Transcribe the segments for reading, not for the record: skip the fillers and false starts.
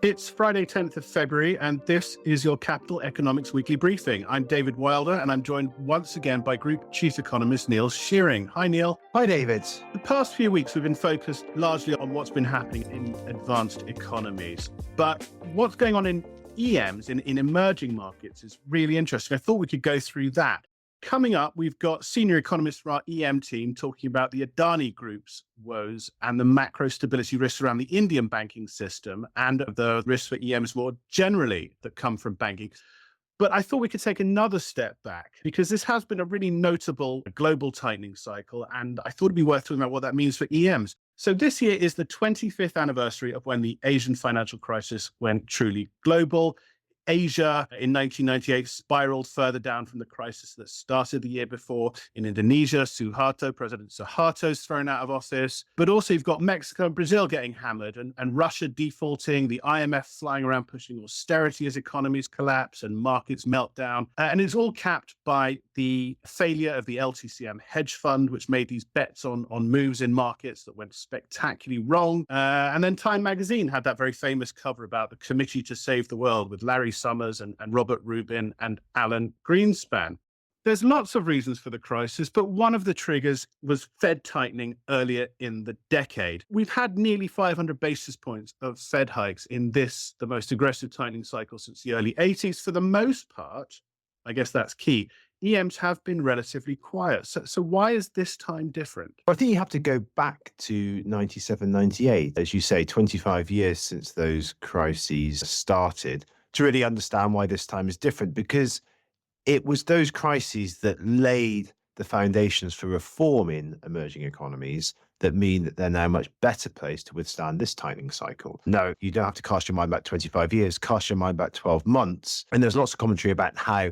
It's Friday, 10th of February, and this is your Capital Economics Weekly Briefing. I'm David Wilder, and I'm joined once again by Group Chief Economist Neil Shearing. Hi, Neil. Hi, David. The past few weeks, we've been focused largely on what's been happening in advanced economies. But what's going on in EMs, in emerging markets, is really interesting. I thought we could go through that. Coming up, we've got senior economists from our EM team talking about the Adani Group's woes and the macro stability risks around the Indian banking system and the risks for EMs more generally that come from banking. But I thought we could take another step back because this has been a really notable global tightening cycle, and I thought it'd be worth talking about what that means for EMs. So this year is the 25th anniversary of when the Asian financial crisis went truly global. Asia in 1998 spiraled further down from the crisis that started the year before. In Indonesia, President Suharto's thrown out of office. But also you've got Mexico and Brazil getting hammered and Russia defaulting, the IMF flying around pushing austerity as economies collapse and markets melt down. And it's all capped by the failure of the LTCM hedge fund, which made these bets on moves in markets that went spectacularly wrong. And then Time magazine had that very famous cover about the Committee to Save the World with Larry Summers and Robert Rubin and Alan Greenspan. There's lots of reasons for the crisis, but one of the triggers was Fed tightening earlier in the decade. We've had nearly 500 basis points of Fed hikes in this, the most aggressive tightening cycle since the early 80s. For the most part, I guess that's key, EMs have been relatively quiet. So why is this time different? I think you have to go back to 97, 98, as you say, 25 years since those crises started, to really understand why this time is different, because it was those crises that laid the foundations for reform in emerging economies that mean that they're now much better placed to withstand this tightening cycle. No, you don't have to cast your mind back 25 years, cast your mind back 12 months. And there's lots of commentary about how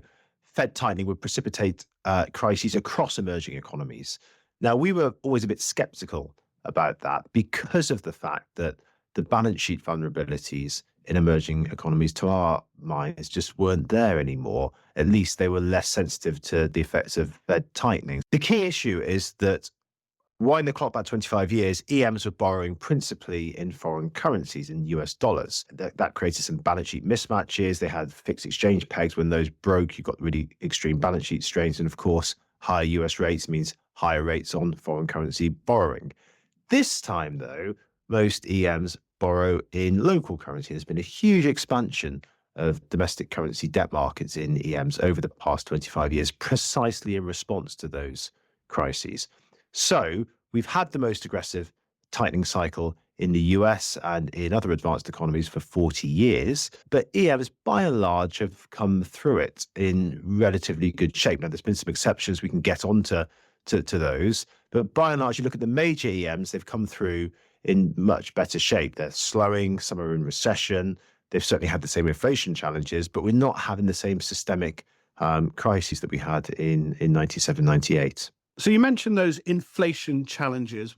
Fed tightening would precipitate crises across emerging economies. Now, we were always a bit skeptical about that because of the fact that the balance sheet vulnerabilities in emerging economies, to our minds, just weren't there anymore. At least they were less sensitive to the effects of Fed tightening. The key issue is that, wind the clock back 25 years, EMs were borrowing principally in foreign currencies, in US dollars. That created some balance sheet mismatches. They had fixed exchange pegs. When those broke, you got really extreme balance sheet strains. And of course, higher US rates means higher rates on foreign currency borrowing. This time, though, most EMs borrow in local currency. There's been a huge expansion of domestic currency debt markets in EMs over the past 25 years, precisely in response to those crises. So we've had the most aggressive tightening cycle in the US and in other advanced economies for 40 years, but EMs by and large have come through it in relatively good shape. Now, there's been some exceptions. We can get onto to those, but by and large, you look at the major EMs, they've come through in much better shape. They're slowing, some are in recession. They've certainly had the same inflation challenges, but we're not having the same systemic crises that we had in 97, 98. So you mentioned those inflation challenges.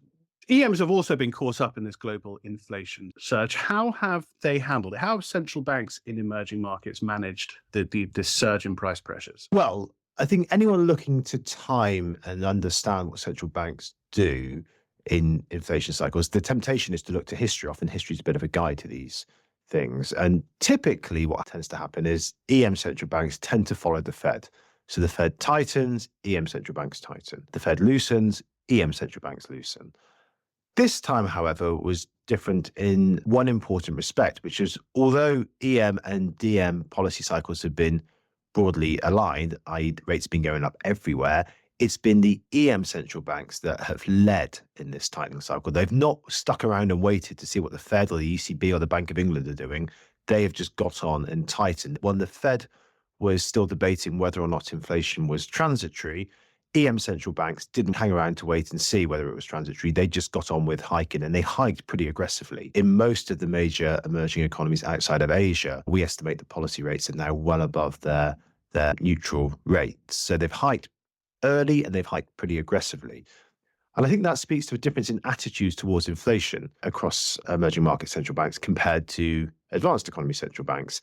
EMs have also been caught up in this global inflation surge. How have they handled it? How have central banks in emerging markets managed this surge in price pressures? Well, I think anyone looking to time and understand what central banks do in inflation cycles, the temptation is to look to history. Often history is a bit of a guide to these things. And typically what tends to happen is EM central banks tend to follow the Fed. So the Fed tightens, EM central banks tighten. The Fed loosens, EM central banks loosen. This time, however, was different in one important respect, which is although EM and DM policy cycles have been broadly aligned, i.e. rates have been going up everywhere, it's been the EM central banks that have led in this tightening cycle. They've not stuck around and waited to see what the Fed or the ECB or the Bank of England are doing. They have just got on and tightened. When the Fed was still debating whether or not inflation was transitory, EM central banks didn't hang around to wait and see whether it was transitory. They just got on with hiking, and they hiked pretty aggressively. In most of the major emerging economies outside of Asia, we estimate the policy rates are now well above their neutral rates. So they've hiked early and they've hiked pretty aggressively. And I think that speaks to a difference in attitudes towards inflation across emerging market central banks compared to advanced economy central banks.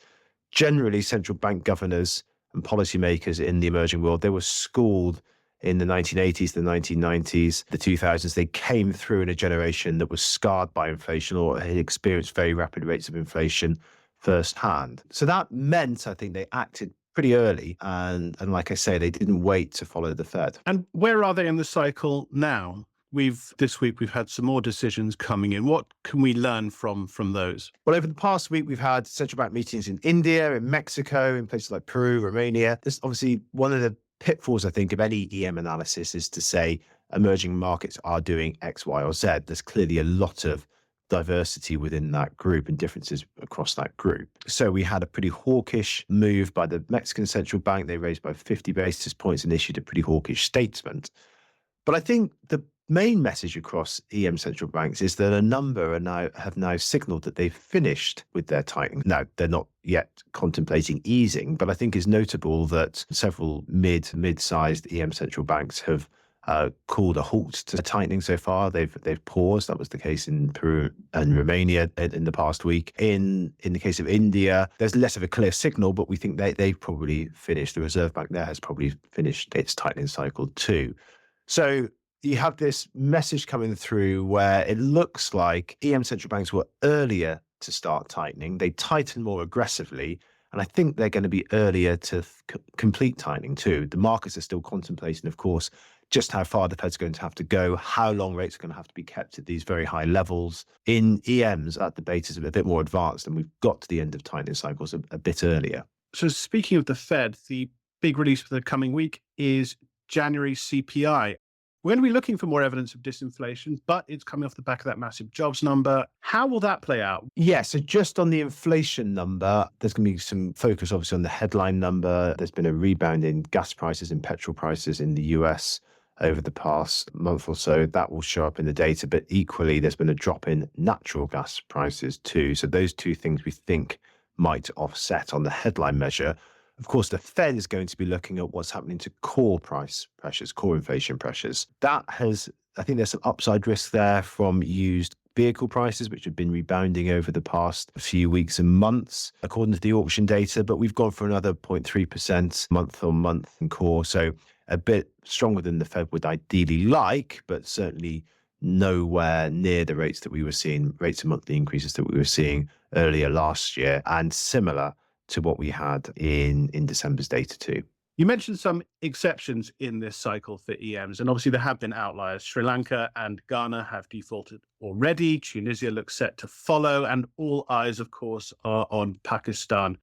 Generally, central bank governors and policymakers in the emerging world, they were schooled in the 1980s, the 1990s, the 2000s. They came through in a generation that was scarred by inflation or had experienced very rapid rates of inflation firsthand. So that meant, I think, they acted pretty early. And like I say, they didn't wait to follow the Fed. And where are they in the cycle now? This week we've had some more decisions coming in. What can we learn from those? Well, over the past week, we've had central bank meetings in India, in Mexico, in places like Peru, Romania. There's obviously one of the pitfalls, I think, of any EM analysis is to say emerging markets are doing X, Y, or Z. There's clearly a lot of diversity within that group and differences across that group. So we had a pretty hawkish move by the Mexican central bank. They raised by 50 basis points and issued a pretty hawkish statement. But I think the main message across EM central banks is that a number have now signaled that they've finished with their tightening. Now, they're not yet contemplating easing, but I think it's notable that several mid-sized EM central banks have called a halt to tightening so far. They've paused. That was the case in Peru and Romania in the past week. In the case of India, there's less of a clear signal, but we think they've probably finished. The Reserve Bank there has probably finished its tightening cycle too. So you have this message coming through where it looks like EM central banks were earlier to start tightening. They tighten more aggressively. And I think they're going to be earlier to complete tightening too. The markets are still contemplating, of course, just how far the Fed's going to have to go, how long rates are going to have to be kept at these very high levels. In EMs, that debate is a bit more advanced, and we've got to the end of tightening cycles a bit earlier. So speaking of the Fed, the big release for the coming week is January CPI. We're going to be looking for more evidence of disinflation, but it's coming off the back of that massive jobs number. How will that play out? Yeah, so just on the inflation number, there's going to be some focus obviously on the headline number. There's been a rebound in gas prices and petrol prices in the US over the past month or so. That will show up in the data, but equally there's been a drop in natural gas prices too. So those two things we think might offset on the headline measure. Of course, the Fed is going to be looking at what's happening to core price pressures, core inflation pressures. I think there's some upside risk there from used vehicle prices, which have been rebounding over the past few weeks and months, according to the auction data. But we've gone for another 0.3% month on month in core. So a bit stronger than the Fed would ideally like, but certainly nowhere near the rates that we were seeing, rates of monthly increases that we were seeing earlier last year, and similar to what we had in December's data too. You mentioned some exceptions in this cycle for EMs, and obviously there have been outliers. Sri Lanka and Ghana have defaulted already. Tunisia looks set to follow, and all eyes, of course, are on Pakistan.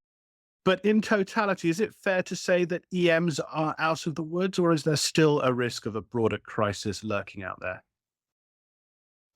But in totality, is it fair to say that EMs are out of the woods, or is there still a risk of a broader crisis lurking out there?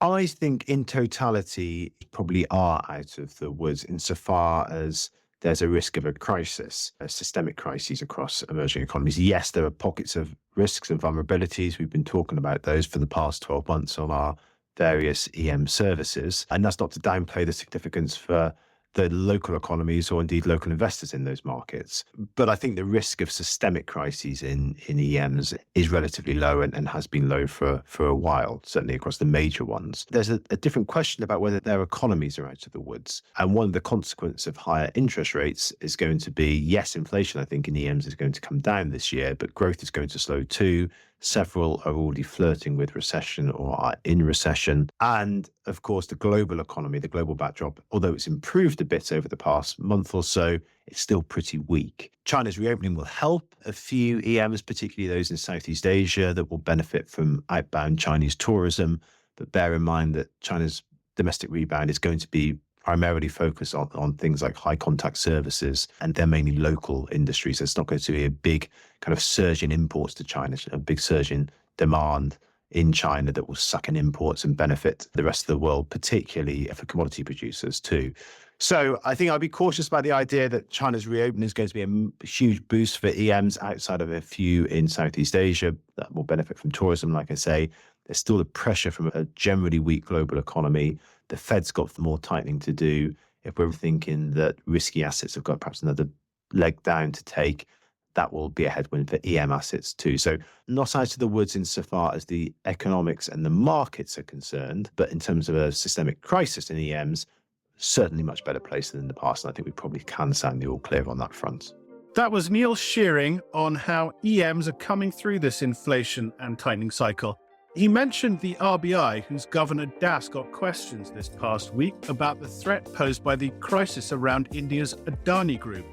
I think in totality, probably are out of the woods insofar as there's a risk of a crisis, a systemic crises across emerging economies. Yes, there are pockets of risks and vulnerabilities. We've been talking about those for the past 12 months on our various EM services. And that's not to downplay the significance for the local economies or indeed local investors in those markets. But I think the risk of systemic crises in EMs is relatively low and has been low for a while, certainly across the major ones. There's a different question about whether their economies are out of the woods. And one of the consequences of higher interest rates is going to be, yes, inflation, I think, in EMs is going to come down this year, but growth is going to slow too. Several are already flirting with recession or are in recession. And of course, the global economy, the global backdrop, although it's improved a bit over the past month or so, it's still pretty weak. China's reopening will help a few EMs, particularly those in Southeast Asia, that will benefit from outbound Chinese tourism. But bear in mind that China's domestic rebound is going to be primarily focused on things like high contact services, and they're mainly local industries. It's not going to be a big kind of surge in imports to China, a big surge in demand in China that will suck in imports and benefit the rest of the world, particularly for commodity producers too. So I think I'd be cautious about the idea that China's reopening is going to be a huge boost for EMs outside of a few in Southeast Asia that will benefit from tourism. Like I say, there's still the pressure from a generally weak global economy. The Fed's got more tightening to do. If we're thinking that risky assets have got perhaps another leg down to take, that will be a headwind for EM assets too. So not out of the woods insofar as the economics and the markets are concerned, but in terms of a systemic crisis in EMs, certainly much better place than in the past. And I think we probably can sound the all clear on that front. That was Neil Shearing on how EMs are coming through this inflation and tightening cycle. He mentioned the RBI, whose Governor Das got questions this past week about the threat posed by the crisis around India's Adani Group.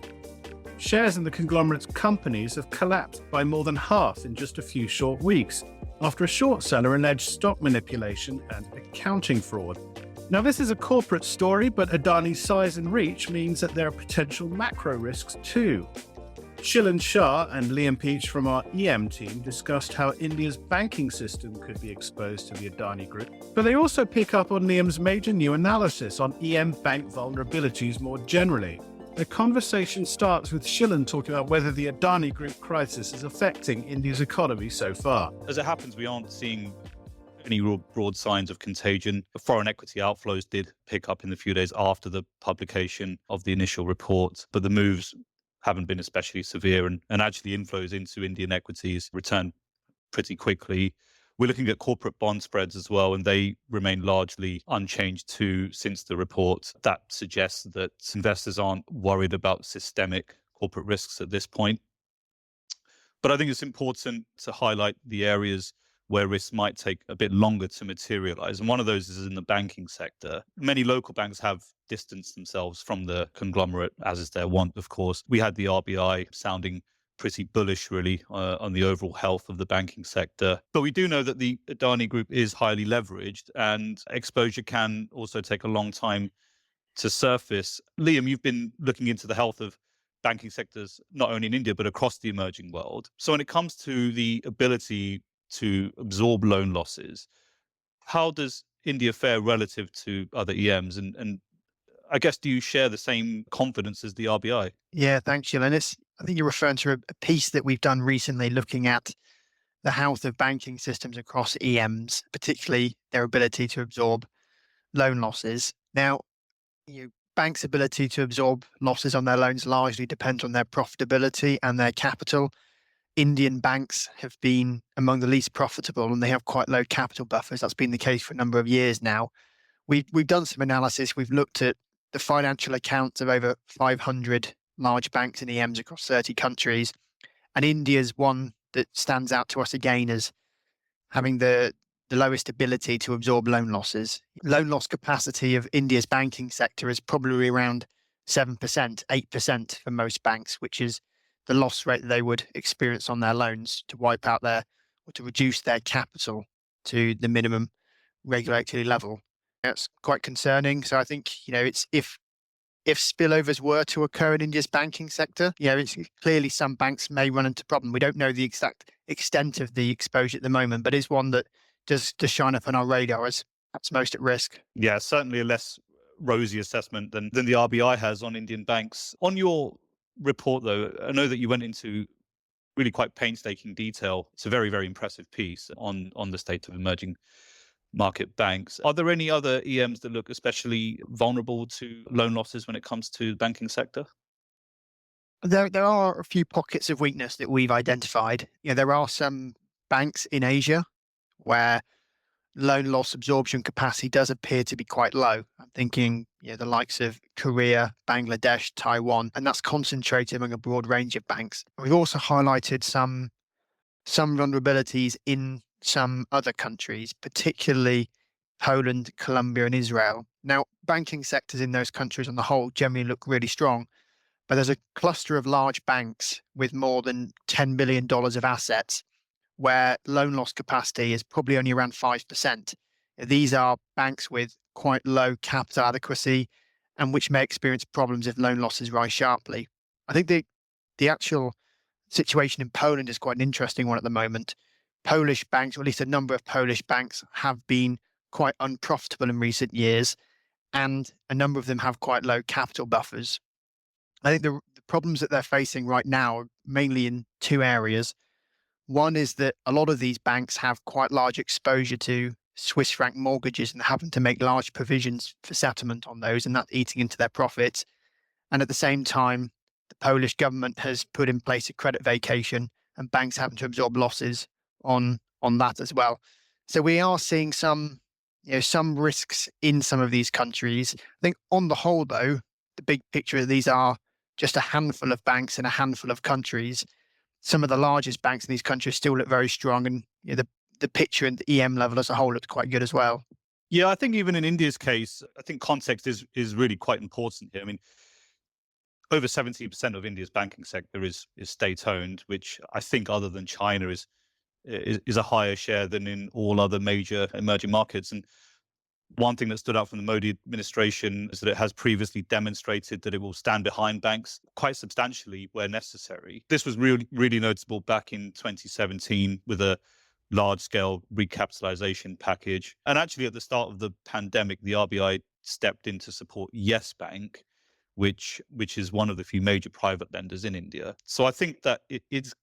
Shares in the conglomerate's companies have collapsed by more than half in just a few short weeks, after a short seller alleged stock manipulation and accounting fraud. Now, this is a corporate story, but Adani's size and reach means that there are potential macro risks too. Shilan Shah and Liam Peach from our EM team discussed how India's banking system could be exposed to the Adani Group, but they also pick up on Liam's major new analysis on EM bank vulnerabilities more generally. The conversation starts with Shilan talking about whether the Adani Group crisis is affecting India's economy so far. As it happens, we aren't seeing any real broad signs of contagion. Foreign equity outflows did pick up in the few days after the publication of the initial report, but the moves haven't been especially severe, and actually inflows into Indian equities returned pretty quickly. We're looking at corporate bond spreads as well, and they remain largely unchanged too since the report. That suggests that investors aren't worried about systemic corporate risks at this point. But I think it's important to highlight the areas where risks might take a bit longer to materialize. And one of those is in the banking sector. Many local banks have distanced themselves from the conglomerate, as is their wont, of course. We had the RBI sounding pretty bullish, really, on the overall health of the banking sector. But we do know that the Adani Group is highly leveraged, and exposure can also take a long time to surface. Liam, you've been looking into the health of banking sectors, not only in India, but across the emerging world. So when it comes to the ability to absorb loan losses, how does India fare relative to other EMs? And I guess, do you share the same confidence as the RBI? Yeah, thanks, Jill. And I think you're referring to a piece that we've done recently looking at the health of banking systems across EMs, particularly their ability to absorb loan losses. Now, banks' ability to absorb losses on their loans largely depends on their profitability and their capital. Indian banks have been among the least profitable, and they have quite low capital buffers. That's been the case for a number of years now. We've done some analysis. We've looked at the financial accounts of over 500 large banks and EMs across 30 countries, and India's one that stands out to us again as having the lowest ability to absorb loan losses. Loan loss capacity of India's banking sector is probably around 7%, 8% for most banks, which is the loss rate that they would experience on their loans to wipe out or to reduce their capital to the minimum regulatory level. That's quite concerning. So I think, it's if spillovers were to occur in India's banking sector, it's clearly some banks may run into problem. We don't know the exact extent of the exposure at the moment, but it's one that does shine up on our radar as perhaps most at risk. Yeah, certainly a less rosy assessment than the RBI has on Indian banks. On your report, though, I know that you went into really quite painstaking detail. It's a very, very impressive piece on the state of emerging market banks. Are there any other EMs that look especially vulnerable to loan losses when it comes to the banking sector? There are a few pockets of weakness that we've identified. There are some banks in Asia where loan loss absorption capacity does appear to be quite low. I'm thinking the likes of Korea, Bangladesh, Taiwan, and that's concentrated among a broad range of banks. We've also highlighted some vulnerabilities in some other countries, particularly Poland, Colombia, and Israel. Now, banking sectors in those countries on the whole generally look really strong, but there's a cluster of large banks with more than $10 billion of assets where loan loss capacity is probably only around 5%. These are banks with quite low capital adequacy and which may experience problems if loan losses rise sharply. I think the actual situation in Poland is quite an interesting one at the moment. Polish banks, or at least a number of Polish banks, have been quite unprofitable in recent years, and a number of them have quite low capital buffers. I think the problems that they're facing right now are mainly in two areas. One is that a lot of these banks have quite large exposure to Swiss franc mortgages and having to make large provisions for settlement on those, and that's eating into their profits. And at the same time, the Polish government has put in place a credit vacation, and banks having to absorb losses on that as well. So we are seeing some risks in some of these countries. I think on the whole, though, the big picture of these are just a handful of banks in a handful of countries. Some of the largest banks in these countries still look very strong, and the picture at the EM level as a whole looks quite good as well. Yeah, I think even in India's case, I think context is really quite important here. I mean, over 70% of India's banking sector is state-owned, which I think, other than China, is a higher share than in all other major emerging markets. And one thing that stood out from the Modi administration is that it has previously demonstrated that it will stand behind banks quite substantially where necessary. This was really noticeable back in 2017 with a large-scale recapitalization package. And actually, at the start of the pandemic, the RBI stepped in to support Yes Bank, which is one of the few major private lenders in India. So I think that it's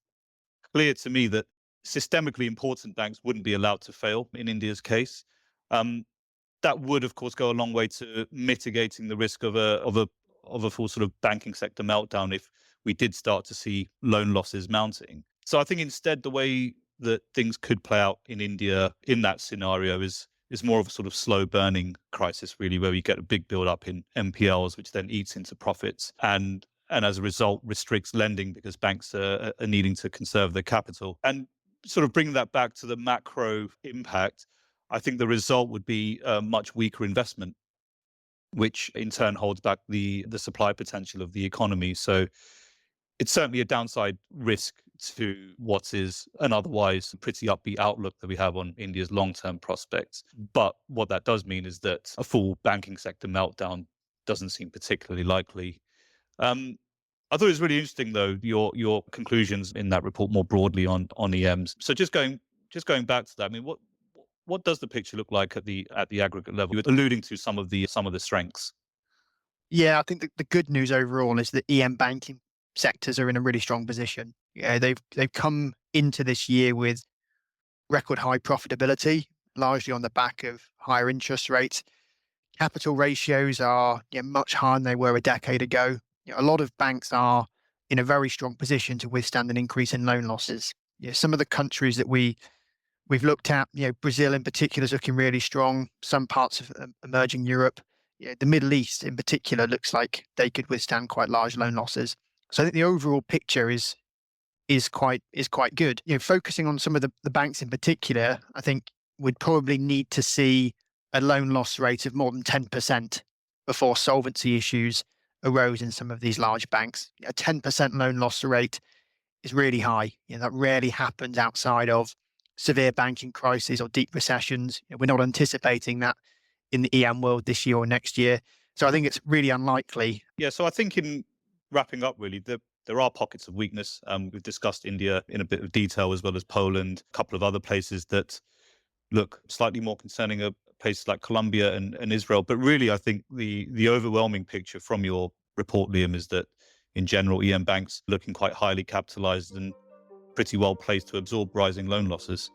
clear to me that systemically important banks wouldn't be allowed to fail in India's case. That would, of course, go a long way to mitigating the risk of a full sort of banking sector meltdown if we did start to see loan losses mounting. So I think instead the way that things could play out in India in that scenario is more of a sort of slow burning crisis, really, where we get a big build up in NPLs, which then eats into profits and as a result restricts lending because banks are needing to conserve their capital. And sort of bringing that back to the macro impact, I think the result would be a much weaker investment, which in turn holds back the supply potential of the economy. So it's certainly a downside risk to what is an otherwise pretty upbeat outlook that we have on India's long-term prospects. But what that does mean is that a full banking sector meltdown doesn't seem particularly likely. I thought it was really interesting, though, your conclusions in that report more broadly on EMs. So just going back to that, I mean, what does the picture look like at the aggregate level? You were alluding to some of the strengths. Yeah, I think the good news overall is that EM banking sectors are in a really strong position. Yeah, they've come into this year with record high profitability, largely on the back of higher interest rates. Capital ratios are much higher than they were a decade ago. A lot of banks are in a very strong position to withstand an increase in loan losses. Some of the countries that we've looked at, Brazil in particular is looking really strong. Some parts of emerging Europe, the Middle East in particular looks like they could withstand quite large loan losses. So I think the overall picture is quite good. Focusing on some of the banks in particular, I think we'd probably need to see a loan loss rate of more than 10% before solvency issues arose in some of these large banks. A 10% loan loss rate is really high. That rarely happens outside of severe banking crises or deep recessions. We're not anticipating that in the EM world this year or next year. So I think it's really unlikely. Yeah, so I think in wrapping up, really, there are pockets of weakness. We've discussed India in a bit of detail, as well as Poland, a couple of other places that look slightly more concerning, places like Colombia and Israel. But really, I think the overwhelming picture from your report, Liam, is that in general, EM banks looking quite highly capitalized and pretty well placed to absorb rising loan losses.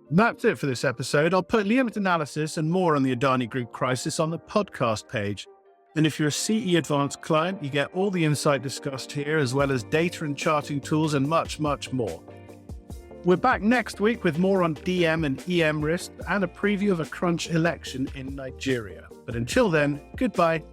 That's it for this episode. I'll put Liam's analysis and more on the Adani Group crisis on the podcast page. And if you're a CE Advanced client, you get all the insight discussed here, as well as data and charting tools and much, much more. We're back next week with more on DM and EM risk and a preview of a crunch election in Nigeria. But until then, goodbye.